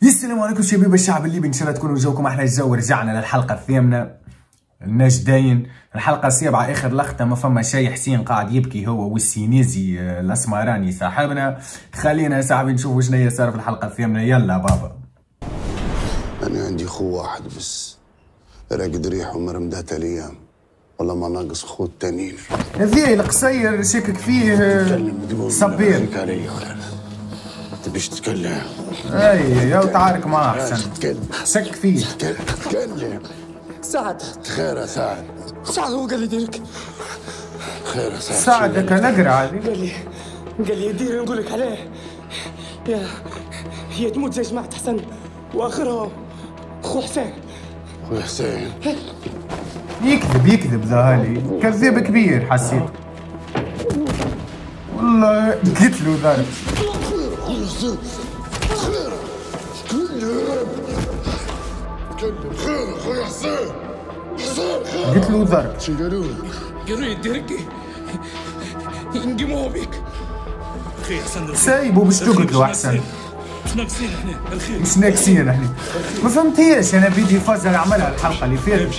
السلام عليكم شباب الشعب الليبي، ان شاء الله تكونوا جوكم احلى جو. رجعنا للحلقه الثامنه، الناشدين الحلقه السابعه اخر لقطه. ما فما شيء، حسين قاعد يبكي هو والسينيزي الاسمراني صاحبنا. خلينا يا صاحبي نشوفوا شنو صار في الحلقه الثامنه. يلا بابا. انا عندي خو واحد بس راقد ريحه مرمدات الايام، والله ما ناقص خو التانيين. هذي القصير شكك فيه صبير. تبيش تتكلم؟ اي يا تعارك معاه احسن. شك فيه. تكلم. سعد. خير يا سعد. سعد هو قال لي ديرك. خير يا سعد. ساعدك الاقرع هذه. قال لي دير نقول لك عليه. هي تموت زي جماعة حسن واخرها خو حسين. خويا حسين يكذب ذهالي، كذاب كبير حسيت والله. قلت له ضرب. خير خويا حسين. قلت له ضرب. شو قالوا لك؟ قالوا لي ديرك ينقموا بيك. خير حسن سايبه باش تقتلوا احسن. مش ناقصين احنا الخير، مش ناقصين احنا. ما فهمتيش انا فيديو فازر عملها الحلقه اللي فاتت.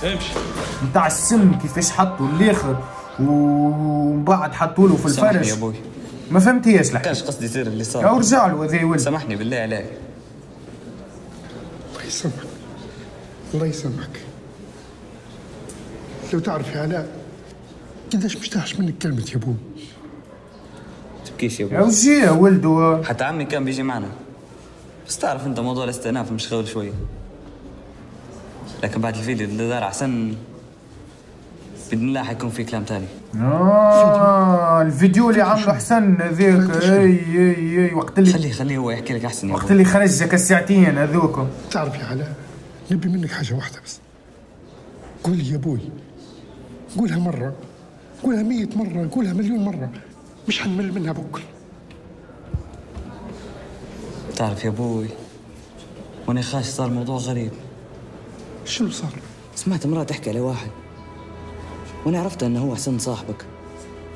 امشي نتاع السم كيفاش حطوا الاخر ومن بعد حطوا له في الفرش. سامحني يا ابوي، ما فهمتيش الحكايه. كانش قصدي يصير اللي صار. او رجع له هذا ولد. سامحني بالله عليك. الله يسامحك، الله يسامحك. لو تعرف يا علاء قداش مشتاحش منك كلمة يا ابوي. تبكيش يا يا ابوي، وجي يا ولده. حتى عمي كان بيجي معنا، بس تعرف انت موضوع الاستئناف مش غول شويه. لكن بعد الفيديو اللي دار حسن باذن الله حيكون في كلام تاني. الفيديو اللي عمله حسن هذاك. اي وقت اللي خليه هو يحكي لك احسن يا ابوي. وقت اللي خرجك الساعتين هذوكم. تعرف يا علاء نبي منك حاجة واحدة بس. قول لي يا ابوي، قولها مرة، قولها 100 مرة، قولها مليون مرة، مش حنمل منها بكل. تعرف يا ابوي، وانا خاش صار موضوع غريب. شنو صار؟ سمعت امرأة تحكي على واحد، وانا عرفت انه هو حسن صاحبك.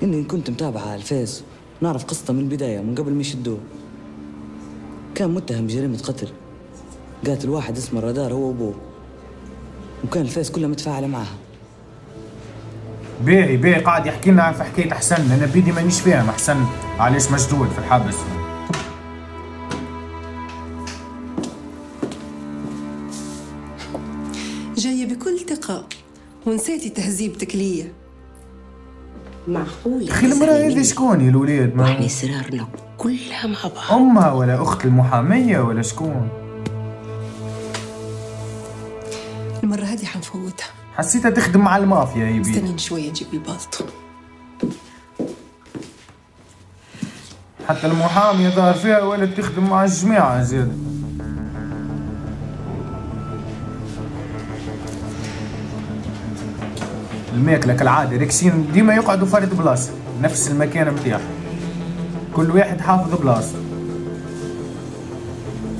اني كنت متابعه على الفيس، نعرف قصته من البداية من قبل ما يشدوه. كان متهم بجريمة قتل، قاتل واحد اسمه الرادار هو وابوه، وكان الفيس كلها متفاعلة معها. باهي قاعد يحكي لنا في حكايه حسن. انا بيدي مانيش فاهم حسن علاش مشدود في الحبس. جاية بكل ثقة ونسيتي تهذيبتك ليا. معقول اخي المرأة هذه شكون يا الولاد؟ ما احنا سرارنا كلها مع بعض. امها ولا اخت المحامية ولا شكون؟ المرة هذه حنفوتها. حسيتها تخدم مع المافيا يا بي. استنين شوية نجيب البالطو. حتى المحامية ظهر فيها ولا تخدم مع الجماعة زيادة. الماكلة كالعادة ريكسين ديما يقعدوا فرد بلاصة، نفس المكان متاعهم، كل واحد حافظ بلاصة.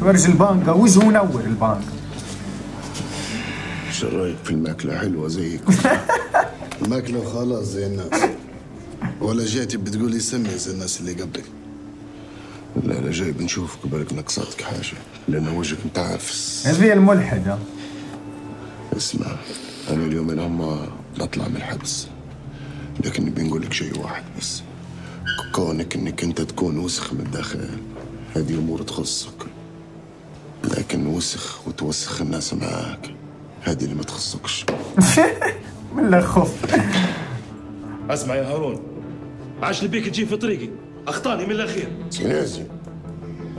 فرج البانكا وجهه منور البانكا. شو رايك في الماكلة؟ حلوة زيك. الماكلة خلاص زي الناس، ولا جيتي بتقولي سمي زي الناس اللي قبلك؟ لا جاي بنشوفك بالك نقصتك حاجة، لأن وجهك متعفس. هذه الملحدة. اسمع، أنا اليومين هم بطلع من الحبس، لكن نبي نقول لك شيء واحد بس. كونك إنك أنت تكون وسخ من الداخل هذه أمور تخصك، لكن وسخ وتوسخ الناس معاك هذه اللي ما تخصكش. من لا خوف. اسمع يا هارون، عاش اللي بيك تجي في طريقي، اخطاني من الاخير. سينازي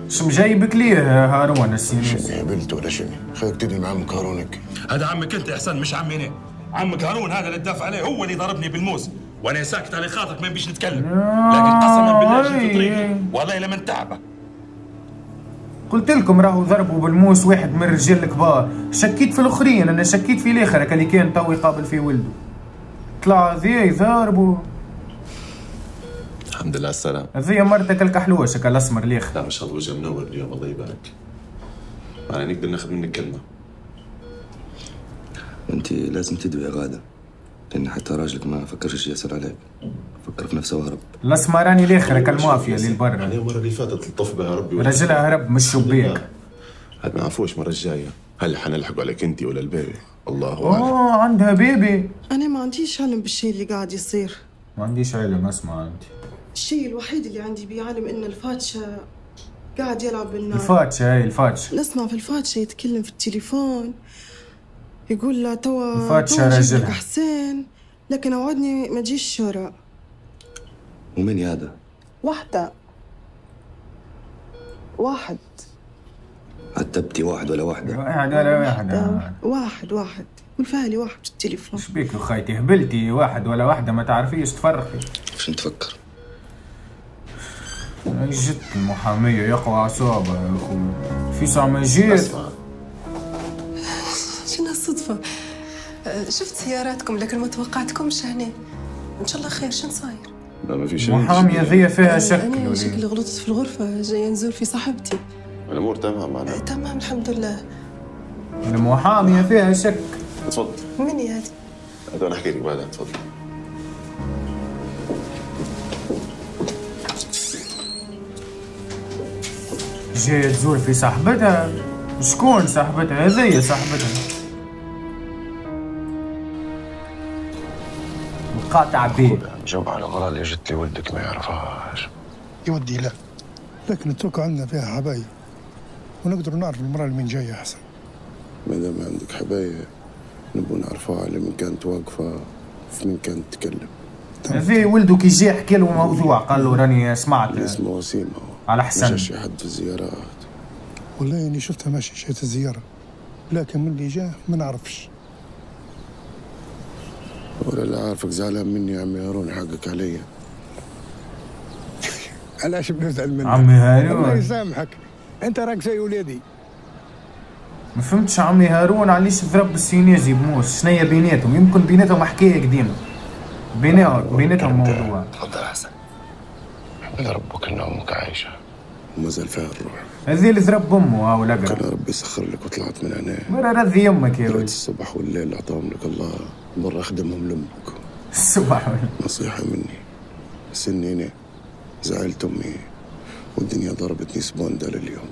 شو مجايبك ليه هارون السينيزي؟ شنو هبلت ولا شنو؟ خليك تدري مع عمك هارونك. هذا عمك انت يا حسن مش عمي انا. عمك هارون هذا اللي تدافع عليه هو اللي ضربني بالموس، وانا ساكت على خاطرك ما نبيش نتكلم. لكن قسما بالله جيت في طريقي والله لمن تعبه. قلت لكم راهو ضربوا بالموس واحد من الرجال الكبار. شكيت في الاخرين، انا شكيت في الاخر اللي كان تو يقابل في ولده. طلع ذي ضربوا. الحمد لله على السلامة. هذيا مرتك الكحلوه شكل الاسمر الاخر. لا ما شاء الله وجه منور اليوم، الله يبارك. أنا نقدر ناخذ منك كلمة. أنت لازم تدوي يا غادة، لأن حتى راجلك ما فكرش يسأل عليك، فكر في نفسه وهرب. الاسمراني الاخر كالمافيا اللي برا. المرة اللي فاتت لطف بها ربي. رجلها هرب من الشباك. هاد ما نعرفوش المره الجايه هل حنلحقوا عليك انت ولا البيبي؟ الله اعلم. عندها بيبي. انا ما عنديش علم بالشيء اللي قاعد يصير. ما عنديش علم، اسمع انت. الشيء الوحيد اللي عندي بيه علم ان الفاتشه قاعد يلعب بالنار. الفاتشه، هاي الفاتشه. نسمع في الفاتشه يتكلم في التليفون يقول له توا الفاتشه رجلها حسين، لكن اوعدني ما تجيش الشورى. ومين هذا؟ واحد عتبتي واحد ولا واحدة؟ واحد ولا واحدة؟ واحد والفالي واحد في التليفون. ايش بيك خايتي هبلتي؟ واحد ولا واحدة ما تعرفيش تفرقي. ايش نتفكر؟ جت المحامية يقوى أعصابها يا أخوي. في ساعة ما جيت. شنو الصدفة؟ شفت سياراتكم لكن ما توقعتكمش هنا. إن شاء الله خير، شنو صاير؟ لا ما في شيء. المحامية ذي فيها شك. أنا شكلي غلطت في الغرفة، جاية نزور في صاحبتي. الأمور تمام معنا؟ تمام الحمد لله. المحامية فيها شك. تفضل. مني هذه؟ هذا نحكي لك بعدين، تفضل. جاية تزور في صاحبتها. شكون صاحبتها؟ هذيا صاحبتها. مقاطع بيه. جاوب على المرأة اللي جت لي ولدك ما يعرفهاش. يودي لا، لكن اتركوا عندنا فيها حبايب ونقدر نعرف المرأة اللي من جاية أحسن. ما دام عندك حبايب نبغى نعرفوها على من كانت واقفة في من كانت تتكلم. هذي ولده كي جا حكى له موضوع، قال له راني سمعت. اسمه وسيم على حسن. ما جاش حد في الزيارات. والله اني شفتها ماشي جات الزيارة، لكن من اللي جاه ما نعرفش. ولا اللي عارفك زعلان مني يا عمي هارون، حقك عليا. علاش بنزعل منك؟ عمي هارون الله يسامحك، انت راك زي ولادي. ما فهمتش عمي هارون علاش ضرب السينيزي بموس، شنيا بيناتهم؟ يمكن بيناتهم حكايه قديمه. بيناتهم موضوع. تفضل حسن. احمد ربك ان امك عايشه ومازال فيها الروح. هذي اللي ضرب امه ولا كان ربي يسخر لك وطلعت من هنا. مرة رذي امك يا ولد. الصبح والليل اعطاهم لك الله، مرة اخدمهم لامك. الصبح نصيحة مني، بس اني هنا زعلت امي والدنيا ضربتني سبوندا لليوم.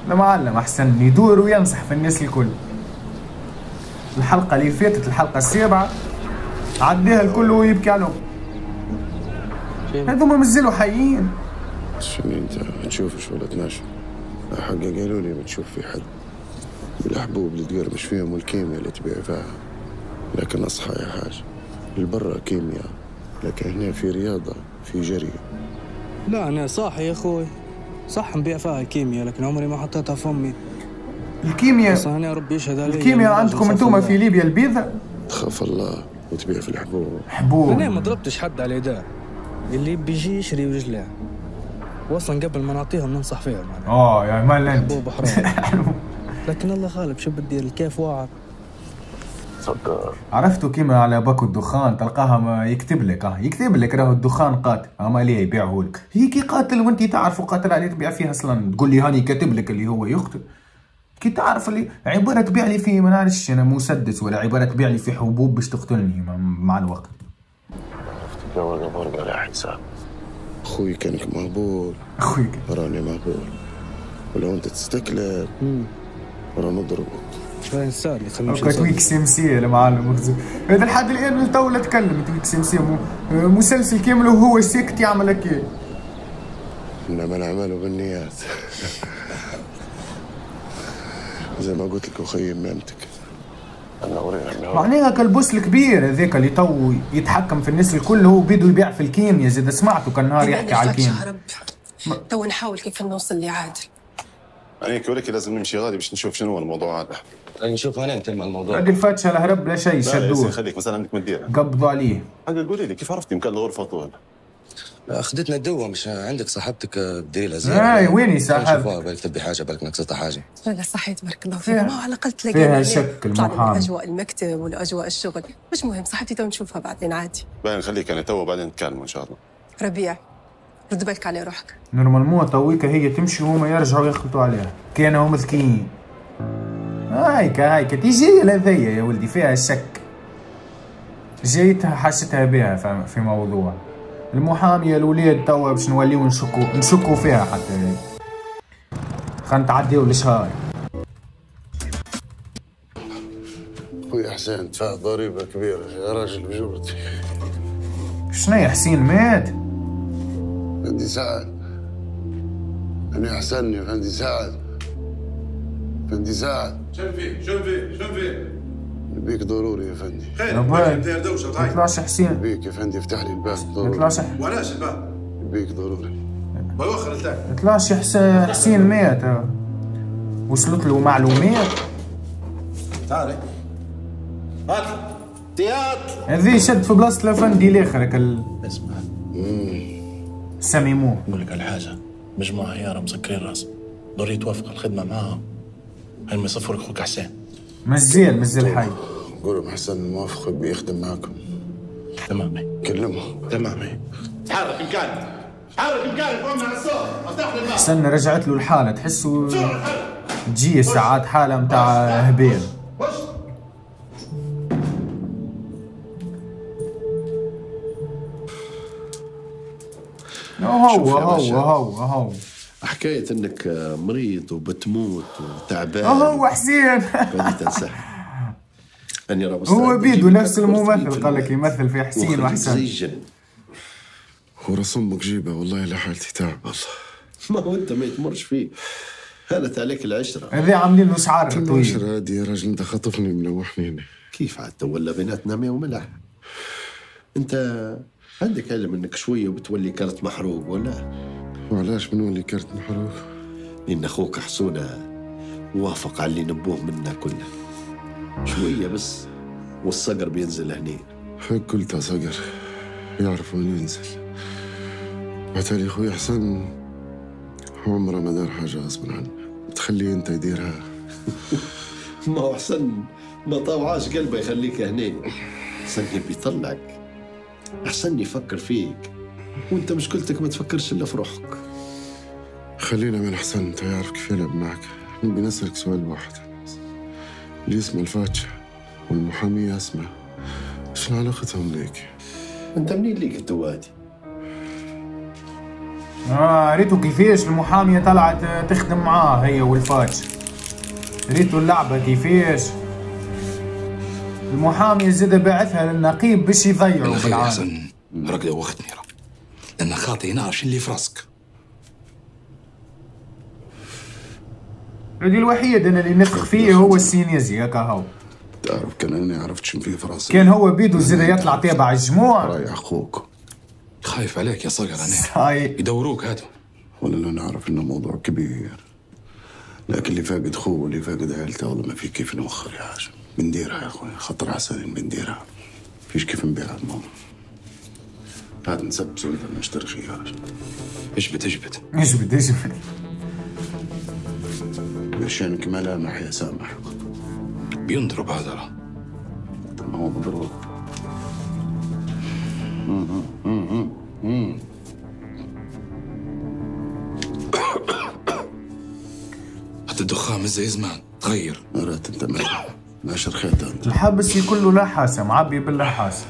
لا معلم احسن يدور وينصح في الناس الكل. الحلقة اللي فاتت الحلقة السابعة عديها الكل ويبكي عليهم. هذوما مازالوا حيين. شنو انت ما تشوفش ولا تناشف؟ حقا قالوا لي ما تشوف في حد. الحبوب اللي تقرمش فيهم والكيمياء اللي تبيع فيها. لكن اصحى يا حاج، البرة كيمياء لكن هنا في رياضة، في جري. لا أنا صاحي يا أخوي، صح نبيع فيها الكيمياء لكن عمري ما حطيتها في أمي. الكيمياء بس أنا ربي يشهد علي. الكيمياء عندكم انتم في ليبيا البيضة؟ تخاف الله وتبيع في الحبوب. حبوب. أنا ما ضربتش حد على يداه، اللي بيجي يشري ويجلاه. وأصلا قبل ما نعطيهم ننصح فيهم. يا مال انت. حبوب حرام. لكن الله غالب، شو بدي الكيف واعر. صدق. عرفتوا كيما على باكو الدخان تلقاها ما يكتب لك راهو الدخان قاتل، اما ليه يبيعه لك؟ هي كي قاتل وانت تعرفوا قاتل عليه تبيع فيها اصلا، تقول لي هاني كاتب لك اللي هو يقتل. كي تعرف اللي عباره تبيع لي فيه ما نعرفش انا مسدس، ولا عباره تبيع لي في حبوب باش تقتلني مع الوقت. عرفت جو الغبار على حساب اخوي، كانك مهبول. اخوي راني مهبول، ولو انت تستكلر راه نضربك. باين سار اللي خلينا نمشي. تويك سمسيه المعلم هذا لحد الان تو لا تكلم. تويك سمسيه مسلسل كامل وهو ساكت يعمل هكا. انما نعمله بالنيات. زي ما قلت لك اخي مامتك انا ورينا معناها كالبوس الكبير هذاك اللي تو يتحكم في الناس الكل، هو بيدو يبيع في الكيمياء. زاد سمعته كان نهار يحكي على الكيمياء. تو نحاول كيف نوصل لعادل. عليك ولك لازم نمشي غادي باش نشوف شنو هو الموضوع هذا. نشوف انا نتم الموضوع. هذه الفاتشه الهرب لا شيء شدوه. خليك مثلا عندك مدير قبضوا عليه. حاجه قولي لي كيف عرفتي مكان الغرفه طول؟ اخذتنا الدوا، مش عندك صاحبتك بديلها زياره؟ اي ويني صاحبتك؟ بالك تبي حاجه، بالك نقصتها حاجه. لا صحيت بارك الله فيك، ما على الاقل فيها تلاقينا شك المحامي. اجواء المكتب ولا اجواء الشغل مش مهم، صاحبتي تو نشوفها بعدين عادي. باين خليك انا تو بعدين نتكلم ان شاء الله. ربيع رد بالك على روحك. نورمالمون تويكا هي تمشي وهما يرجعوا يخلطوا عليها، كانوا مسكين. هايكا تيجي هذيا يا ولدي فيها شك. جيتها حشتها بها في موضوع المحامية الولاد توا باش نوليو نشكوا فيها حتى. خلينا نتعديو الشهر. خويا حسين دفع ضريبة كبيرة يا راجل بجورتي. شنو يا حسين مات؟ فندي سعد أنا أحسنني فندي سعد. فندي سعد شنو فيه؟ نبيك ضروري يا فندي. خير ما داير دوشة طيب. ما يطلعش حسين. نبيك يا فندي افتح لي الباب ضروري. ما يطلعش. وعلاش الباب؟ نبيك ضروري. بوخر التاك. ما يطلعش حسين مات. وصلت له معلومات. تعالي. هات تيات. هذي شد في بلاصة الافندي الاخر اسمع. سميموه. نقول لك على حاجة، مجموعة عيارة مسكرين راسهم، ضروري توافق الخدمة معاهم. هل يصفوا لك خوك حسين؟ مزال حي. قولوا حسن موافق بيخدم معاكم. تمام. كلمه. تمام. تحرك مكانك. قوم على الصوت، افتح لي الباب. حسن رجعت له الحالة، تحسوا تجي ساعات حالة متاع هبيل. هو حكاية انك مريض وبتموت وتعبان هو حسين. بدي تنسحب. هو بيدو نفس الممثل قال لك يمثل في حسين وحسن. ورسمك جيبه والله لا حالتي تعب والله. ما هو انت ما يتمرش فيه، هانت عليك العشرة. هذي عاملين له شعار طويل. العشرة هادي يا راجل انت خطفني منوحني هنا. كيف عاد ولا بيناتنا ماء وملح؟ انت عندك علم انك شوية وبتولي كرت محروق ولا؟ وعلاش بنولي كرت محروق؟ لأن أخوك حسونة وافق على اللي نبوه منا كله. شوية بس والصقر بينزل هني. هيك قلت صقر يعرف وين ينزل. بعتالي خوي حسن عمره ما دار حاجة غصبا عنه، تخليه انت يديرها. ما هو حسن ما طاوعاش قلبه يخليك هني. حسن يبي يطلعك، حسن يفكر فيك، وانت مشكلتك ما تفكرش الا في روحك. خلينا من حسن، انت يعرف كيف يلعب معك. نبي نسألك سؤال واحد، اللي اسمه الفاتشة والمحامية اسمه شنو علاقتهم ليك؟ انت منين ليك التوادي؟ ريتو كيفاش المحامية طلعت تخدم معاه هي والفاتشة. ريتو اللعبة كيفاش المحامية زاد باعثها للنقيب باش يضيعوا بالعالم. حسن راك دوختني لأن خاطي نعرف شنو اللي في راسك. هذه الوحيد انا اللي نثق فيه هو السينيزي هكا هو. تعرف كان انا عرفت شنو فيه في راسي. كان هو بيدو زاد يطلع تابع الجموع. رايح اخوك. خايف عليك يا صقر انا. يدوروك هادو. ولا لا نعرف انه موضوع كبير. لكن اللي فاقد خوه واللي فاقد عيلته والله ما في كيف نوخر يا حاجة. بنديرها يا اخوي، خطر حسن بنديرها. فيش كيف نبيع الموضوع. هات نسبس وانت نشتري خيار. اجبد عشانك ملامح يا سامح. بينضرب هذا راه. ما هو بضرب. حتى الدخان زي زمان تغير. مرات انت ماشي رخيت انت. الحبس كله لحاسه معبي باللحاسه.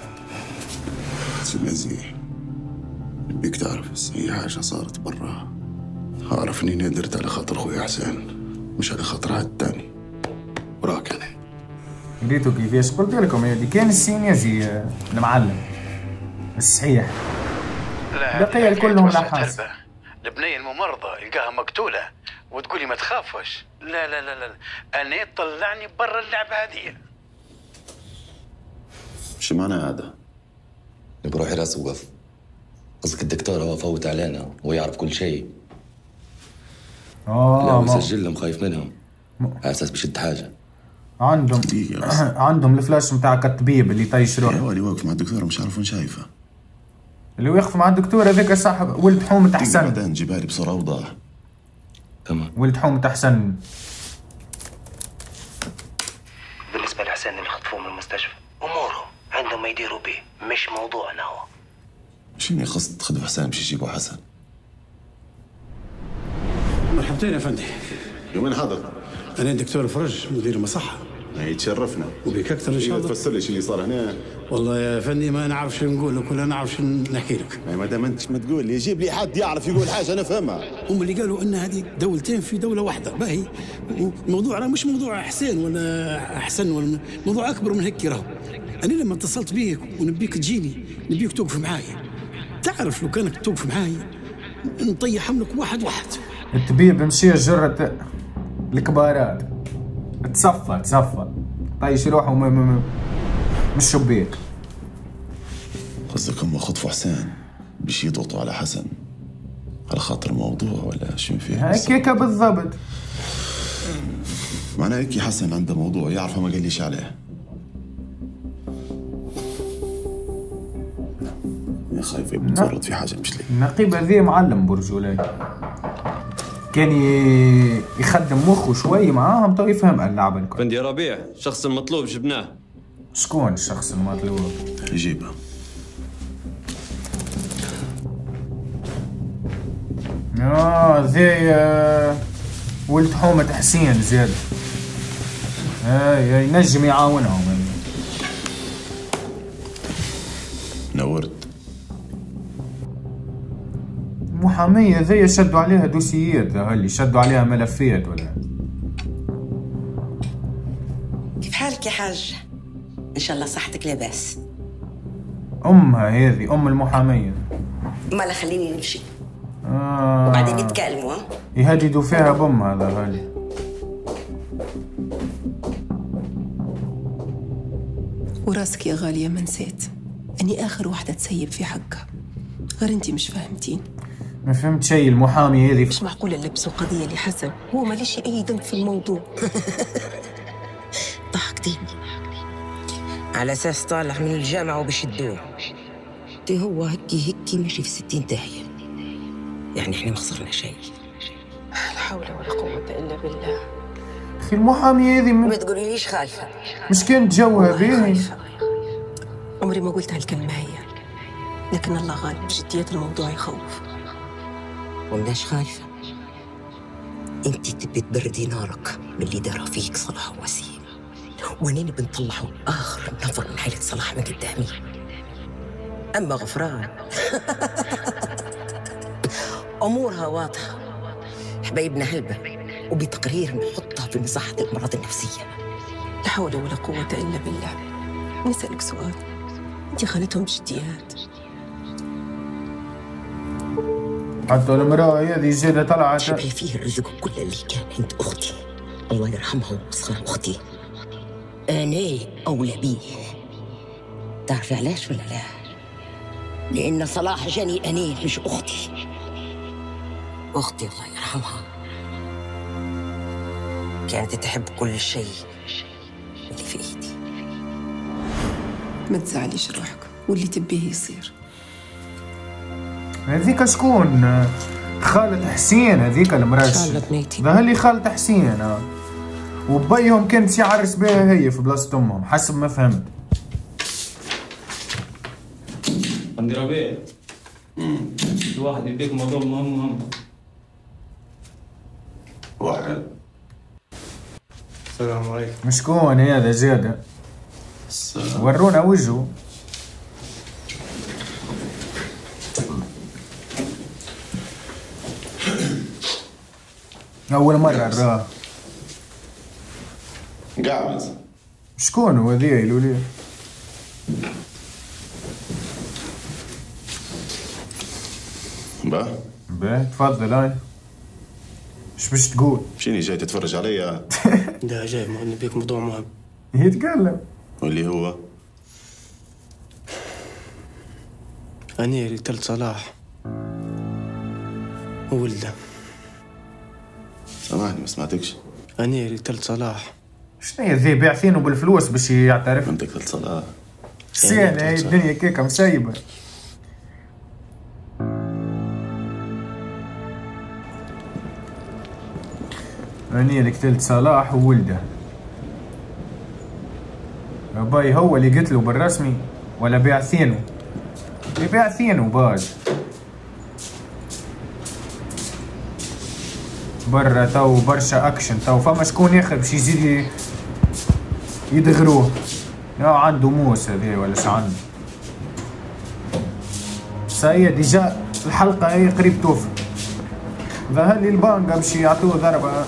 سمازي بيك تعرف بس اي حاجه صارت برا اعرف اني ندرت على خاطر خويا حسين مش على خاطر حد تاني. وراك انا ريتو كيفاش قلت لكم هذه كان السينيازي المعلم الصحيح. بقي كلهم لحاسه. البنية الممرضة يلقاها مقتولة وتقولي ما تخافش. لا لا لا لا أنا طلعني برا اللعبة هذه. شو معنى هذا؟ بروحي راس وقف. قصدك الدكتور هو فوت علينا ويعرف كل شيء. لا هو يسجل لهم خايف منهم على اساس بشد حاجة. عندهم الفلاش نتاع الطبيب اللي طيش روحه. هو اللي واقف مع الدكتور مش عارف وين شايفه. اللي واقف مع الدكتور هذاك صاحب ولد حومة حسن. بعدين جيبها لي بصورة أوضح. تمام. ولد حومة حسن. بالنسبة لحسين اللي خطفوه من المستشفى أموره عندهم ما يديروا به، مش موضوعنا هو. شنو قصد تخدم حسين باش يجيبوا حسن؟ مرحبتين يا فندي. وين حاضر؟ أنا الدكتور فرج مدير المصحة. يتشرفنا. وبك اكثر ان شاء الله. تفسر لي شو اللي صار هنا. والله يا فندي ما نعرف شو نقول لك ولا نعرف شو نحكي لك. ما دام انت ما تقول لي يجيب لي حد يعرف يقول حاجه انا فهمها. هم اللي قالوا ان هذه دولتين في دوله واحده باهي. الموضوع راه مش موضوع حسين ولا احسن ولا موضوع اكبر من هيك راهو. انا لما اتصلت بيك ونبيك تجيني نبيك توقف معايا. تعرف لو كانك توقف معايا نطيح حملك واحد. الطبيب مشي جرة الكبارات تصفى طيش روحه من الشباك. قصدك هم خطفوا حسين باش يضغطوا على حسن على خاطر الموضوع ولا شو فيه؟ هيك بالضبط. معناه هيك حسن عنده موضوع يعرف ما قاليش عليه. يا خايف بنتورط في حاجه مش لي. النقيب هذي معلم برجولي، كان يخدم مخه شوي معاهم تو يفهم اللعبه الكل. بندي ربيع الشخص المطلوب جبناه. شكون الشخص المطلوب؟ يجيبه. زي ولد حومة حسين زياد. ينجم يعاونهم. نورت. محامية زي شدوا عليها دوسيات، اللي شدوا عليها ملفات ولا. كيف حالك يا حاج؟ ان شاء الله صحتك لاباس. امها هذه ام المحامية. ما خليني نمشي. وبعدين يتكلموا. يهددوا فيها بامها هذا غالي. وراسك يا غالية ما نسيت اني اخر واحدة تسيب في حقها، غير انتي مش فاهمتين. ما فهمت شيء. المحامي هذه مش معقولة نلبسوا قضية لحسن هو ماليش اي ذنب في الموضوع. ضحكتيني على اساس طالع من الجامعة وبشدوه. هو هكي ماشي في 60 داهية، يعني احنا ما خسرنا شيء. لا حول ولا قوة الا بالله. اخي المحامي هذه ما تقوليليش خايفة. مش كانت جوها باهي. عمري ما قلت هالكلمة هي، لكن الله غالب جدية الموضوع يخوف. ومناش خايفة، انت تبي تبردي نارك من اللي دار فيك صلاح وسيم، وانا بنطلعوا اخر نفر من عائلة صلاح من قدامي. اما غفران امورها واضحة، حبايبنا هلبة وبتقرير نحطها في مصحة الامراض النفسية. لا حول ولا قوة الا بالله. نسألك سؤال، انت خانتهم بجديات؟ حتى المرأة هذه زيادة طلعت شبه فيه الرزق كل اللي كان عند أختي الله يرحمها وصغر أختي. أنا أولى بيه. تعرفي علاش ولا لا؟ لأن صلاح جاني أنا مش أختي. أختي الله يرحمها كانت تحب كل شيء اللي في إيدي. ما تزعليش روحك واللي تبيه يصير. هذيك شكون؟ خالة حسين هذيك المرأة. ان شاء الله بنيتي. ده اللي خالة حسين. وبيهم كانت يعرس بها هي في بلاصة امهم حسب ما فهمت. عندي ربيع. الواحد يديك موضوع مهم. واحد. السلام عليكم. شكون هذا زيادة؟ ورونا وجهه. أول مرة نراه. قاعد. شكون هو ذي يقولوا لي؟ باه تفضل. هاي ايش باش تقول؟ شنو جاي تتفرج عليا؟ لا جاي نبيك موضوع مهم. يتكلم. واللي هو؟ أنا قتلت صلاح وولده. سامحني ما سمعتكش. أنا قتلت صلاح. شنو هي ذي باعثينه بالفلوس باش يعترف؟ انت قتلت صلاح. سين هاي الدنيا كيكه مسيبه. أنا اللي قتلت صلاح وولده. باي هو اللي قتله بالرسمي ولا باعثينه؟ باعثينه باج. برا تو برشا اكشن تو، فما شكون ياخذ باش يزيد يدغروه. يا عنده موس هذا ولا اش عنده؟ ساهي ديجا الحلقة هي قريب توفى. ظهر لي البانجا باش يعطوه ضربة.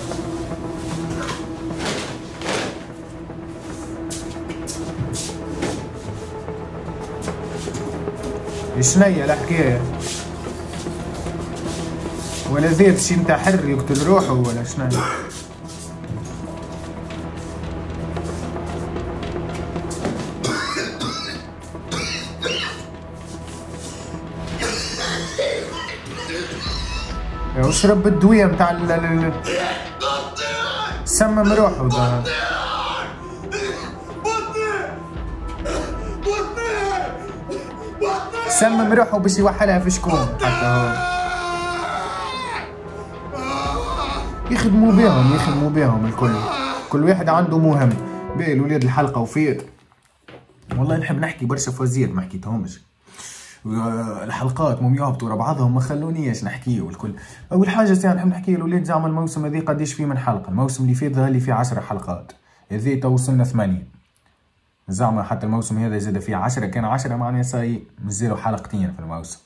شنيا الحكاية؟ ولا ذات شي متحر يقتل روحه ولا شنو؟ اشرب الدوية متاع سمم روحه ظهر. سمم روحه باش يوحلها في شكون حتى هو. يخدموا بهم الكل، كل واحد عنده مهم. باهي الولاد الحلقة وفيت. والله نحب نحكي برشا فوزيات ما حكيتهمش. الحلقات مم يهبطوا ورا بعضهم ما خلونيش نحكيه والكل. اول حاجه زعما نحب نحكي الولاد زعما الموسم هذا قداش فيه من حلقه. الموسم اللي فات ظهر لي فيه 10 حلقات، هذا تو وصلنا 8 زعما. حتى الموسم هذا زاد فيه 10، كان 10 معناها صاي مازالوا حلقتين في الموسم.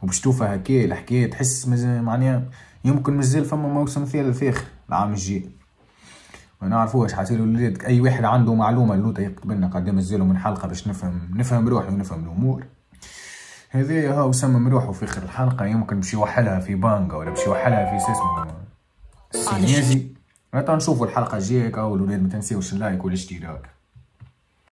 وباش توفى هكا الحكايه تحس معناها يمكن مازال فما موسم ثالث اخر العام الجاي. ما نعرفوش حاسين الولاد اي واحد عنده معلومه اللوطه يكتب لنا قدام مازالوا من حلقه باش نفهم روحي ونفهم الامور. هذايا هاو سمم روحه في اخر الحلقه، يمكن باش يوحلها في بانجا ولا باش يوحلها في اسمه السينيزي. نشوفوا الحلقه الجايه. والولاد ما تنساوش اللايك والاشتراك.